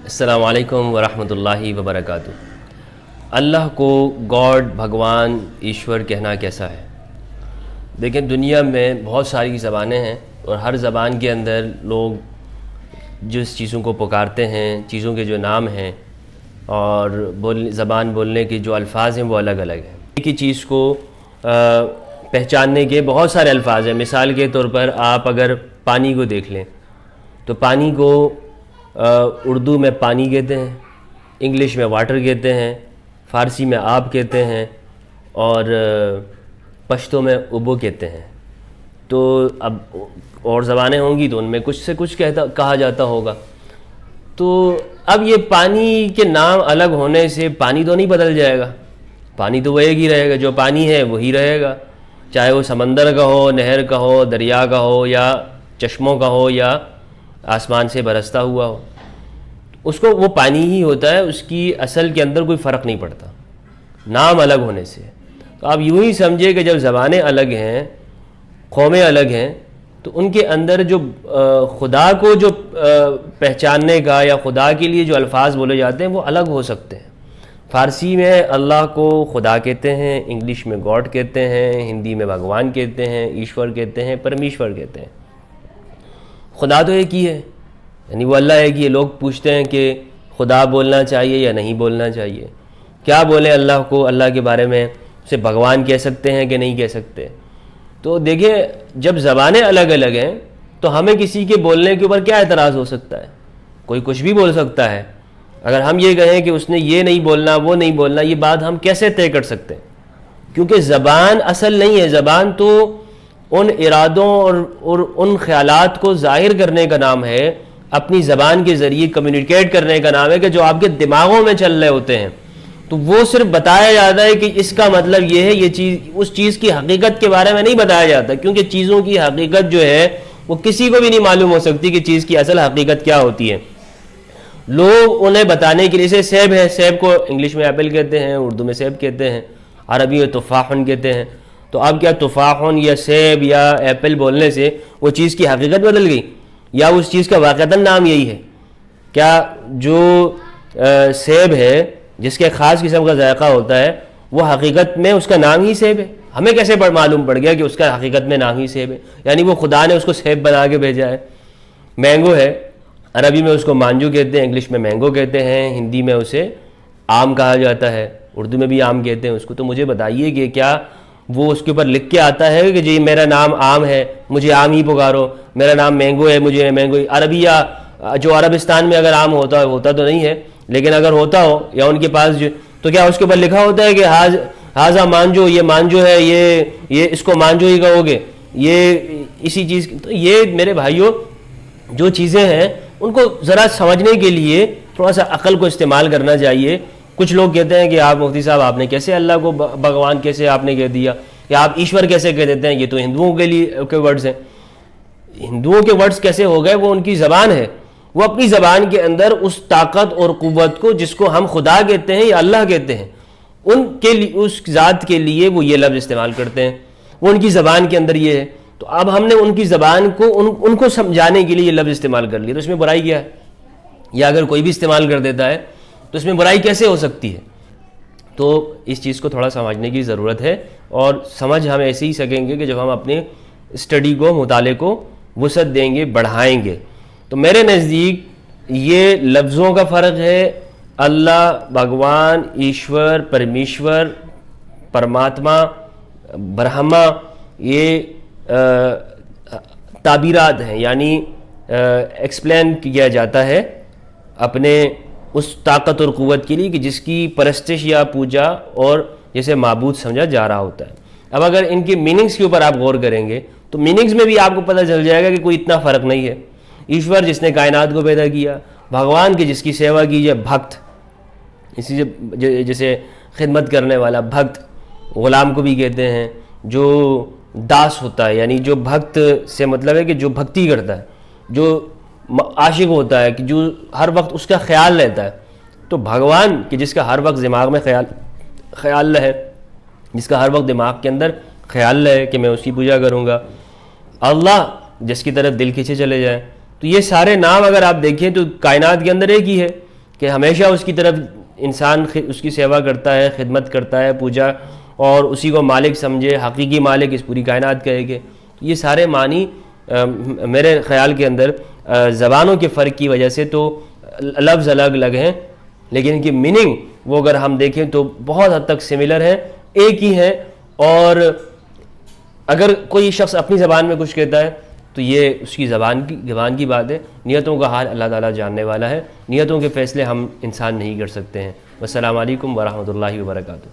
السلام علیکم ورحمۃ اللہ وبرکاتہ۔ اللہ کو گاڈ، بھگوان، ایشور کہنا کیسا ہے؟ دیکھیں، دنیا میں بہت ساری زبانیں ہیں اور ہر زبان کے اندر لوگ جس چیزوں کو پکارتے ہیں، چیزوں کے جو نام ہیں اور زبان بولنے کے جو الفاظ ہیں وہ الگ الگ ہیں۔ ایک ہی چیز کو پہچاننے کے بہت سارے الفاظ ہیں۔ مثال کے طور پر آپ اگر پانی کو دیکھ لیں تو پانی کو اردو میں پانی کہتے ہیں، انگلش میں واٹر کہتے ہیں، فارسی میں آب کہتے ہیں اور پشتو میں ابو کہتے ہیں۔ تو اب اور زبانیں ہوں گی تو ان میں کچھ سے کچھ کہا جاتا ہوگا۔ تو اب یہ پانی کے نام الگ ہونے سے پانی تو نہیں بدل جائے گا، پانی تو وہ ایک ہی رہے گا، جو پانی ہے وہی رہے گا، چاہے وہ سمندر کا ہو، نہر کا ہو، دریا کا ہو یا چشموں کا ہو یا آسمان سے برستا ہوا ہو، اس کو وہ پانی ہی ہوتا ہے، اس کی اصل کے اندر کوئی فرق نہیں پڑتا نام الگ ہونے سے۔ تو آپ یوں ہی سمجھے کہ جب زبانیں الگ ہیں، قومیں الگ ہیں، تو ان کے اندر جو خدا کو جو پہچاننے کا یا خدا کے لیے جو الفاظ بولے جاتے ہیں وہ الگ ہو سکتے ہیں۔ فارسی میں اللہ کو خدا کہتے ہیں، انگلش میں گاڈ کہتے ہیں، ہندی میں بھگوان کہتے ہیں، ایشور کہتے ہیں، پرمیشور کہتے ہیں۔ خدا تو ایک ہی ہے، یعنی وہ اللہ ایک ہی ہے۔ لوگ پوچھتے ہیں کہ خدا بولنا چاہیے یا نہیں بولنا چاہیے، کیا بولیں اللہ کو، اللہ کے بارے میں اسے بھگوان کہہ سکتے ہیں کہ نہیں کہہ سکتے؟ تو دیکھیں، جب زبانیں الگ الگ ہیں تو ہمیں کسی کے بولنے کے اوپر کیا اعتراض ہو سکتا ہے؟ کوئی کچھ بھی بول سکتا ہے۔ اگر ہم یہ کہیں کہ اس نے یہ نہیں بولنا، وہ نہیں بولنا، یہ بات ہم کیسے طے کر سکتے ہیں؟ کیونکہ زبان اصل نہیں ہے، زبان تو ان ارادوں اور ان خیالات کو ظاہر کرنے کا نام ہے، اپنی زبان کے ذریعے کمیونیکیٹ کرنے کا نام ہے کہ جو آپ کے دماغوں میں چل رہے ہوتے ہیں، تو وہ صرف بتایا جاتا ہے کہ اس کا مطلب یہ ہے، یہ چیز، اس چیز کی حقیقت کے بارے میں نہیں بتایا جاتا، کیونکہ چیزوں کی حقیقت جو ہے وہ کسی کو بھی نہیں معلوم ہو سکتی کہ چیز کی اصل حقیقت کیا ہوتی ہے۔ لوگ انہیں بتانے کے لیے، جیسے سیب ہے، سیب کو انگلش میں ایپل کہتے ہیں، اردو میں سیب کہتے ہیں، عربی میں تفاحن کہتے ہیں۔ تو اب کیا تفاحن یا سیب یا ایپل بولنے سے وہ چیز کی حقیقت بدل گئی یا اس چیز کا واقعتاً نام یہی ہے؟ کیا جو سیب ہے جس کے خاص قسم کا ذائقہ ہوتا ہے وہ حقیقت میں اس کا نام ہی سیب ہے؟ ہمیں کیسے معلوم پڑ گیا کہ اس کا حقیقت میں نام ہی سیب ہے؟ یعنی وہ خدا نے اس کو سیب بنا کے بھیجا ہے۔ مینگو ہے، عربی میں اس کو مانجو کہتے ہیں، انگلش میں مینگو کہتے ہیں، ہندی میں اسے آم کہا جاتا ہے، اردو میں بھی آم کہتے ہیں اس کو۔ تو مجھے بتائیے کہ کیا وہ اس کے اوپر لکھ کے آتا ہے کہ جی میرا نام آم ہے، مجھے آم ہی پکارو، میرا نام مینگو ہے، مجھے مینگو ہی؟ عربی یا جو عربستان میں اگر آم ہوتا تو نہیں ہے، لیکن اگر ہوتا ہو یا ان کے پاس تو کیا اس کے اوپر لکھا ہوتا ہے کہ ہاذا مانجو، یہ مانجو ہے، یہ اس کو مانجو ہی کہو گے، یہ اسی چیز؟ تو یہ میرے بھائیوں جو چیزیں ہیں ان کو ذرا سمجھنے کے لیے تھوڑا سا عقل کو استعمال کرنا چاہیے۔ کچھ لوگ کہتے ہیں کہ آپ مفتی صاحب آپ نے کیسے اللہ کو بھگوان کیسے آپ نے کہہ دیا، یا آپ ایشور کیسے کہہ دیتے ہیں؟ یہ تو ہندوؤں کے لیے کے ورڈز ہیں۔ ہندوؤں کے ورڈز کیسے ہو گئے؟ وہ ان کی زبان ہے، وہ اپنی زبان کے اندر اس طاقت اور قوت کو جس کو ہم خدا کہتے ہیں یا اللہ کہتے ہیں، ان کے لیے، اس ذات کے لیے وہ یہ لفظ استعمال کرتے ہیں، وہ ان کی زبان کے اندر یہ ہے۔ تو اب ہم نے ان کی زبان کو ان کو سمجھانے کے لیے یہ لفظ استعمال کر لیا، تو اس میں برائی کیا ہے؟ یا اگر کوئی بھی استعمال کر دیتا ہے تو اس میں برائی کیسے ہو سکتی ہے؟ تو اس چیز کو تھوڑا سمجھنے کی ضرورت ہے، اور سمجھ ہم ایسے ہی سکیں گے کہ جب ہم اپنے اسٹڈی کو، مطالعے کو وسعت دیں گے، بڑھائیں گے۔ تو میرے نزدیک یہ لفظوں کا فرق ہے، اللہ، بھگوان، ایشور، پرمیشور، پرماتما، برہما، یہ تعبیرات ہیں، یعنی ایکسپلین کیا جاتا ہے اپنے اس طاقت اور قوت کے لیے کہ جس کی پرستش یا پوجا اور جسے معبود سمجھا جا رہا ہوتا ہے۔ اب اگر ان کے میننگز کے اوپر آپ غور کریں گے تو میننگز میں بھی آپ کو پتہ چل جائے گا کہ کوئی اتنا فرق نہیں ہے۔ ایشور جس نے کائنات کو پیدا کیا، بھگوان کی جس کی سیوا کی جائے، بھکت، اسی جیسے خدمت کرنے والا، بھکت، غلام کو بھی کہتے ہیں، جو داس ہوتا ہے، یعنی جو بھکت سے مطلب ہے کہ جو بھکتی کرتا ہے، جو عاشق ہوتا ہے، کہ جو ہر وقت اس کا خیال رہتا ہے۔ تو بھگوان کہ جس کا ہر وقت دماغ میں خیال رہے، جس کا ہر وقت دماغ کے اندر خیال رہے کہ میں اس کی پوجا کروں گا۔ اللہ جس کی طرف دل کھینچے چلے جائیں۔ تو یہ سارے نام اگر آپ دیکھیں تو کائنات کے اندر ایک ہی ہے، کہ ہمیشہ اس کی طرف انسان اس کی سیوا کرتا ہے، خدمت کرتا ہے، پوجا، اور اسی کو مالک سمجھے، حقیقی مالک اس پوری کائنات کا ہے کہ یہ سارے معنی میرے خیال کے اندر زبانوں کے فرق کی وجہ سے تو لفظ الگ الگ ہیں، لیکن ان کی میننگ وہ اگر ہم دیکھیں تو بہت حد تک سملر ہیں، ایک ہی ہیں. اور اگر کوئی شخص اپنی زبان میں کچھ کہتا ہے تو یہ اس کی زبان کی بات ہے. نیتوں کا حال اللہ تعالیٰ جاننے والا ہے، نیتوں کے فیصلے ہم انسان نہیں کر سکتے ہیں. والسلام علیکم ورحمۃ اللہ وبرکاتہ.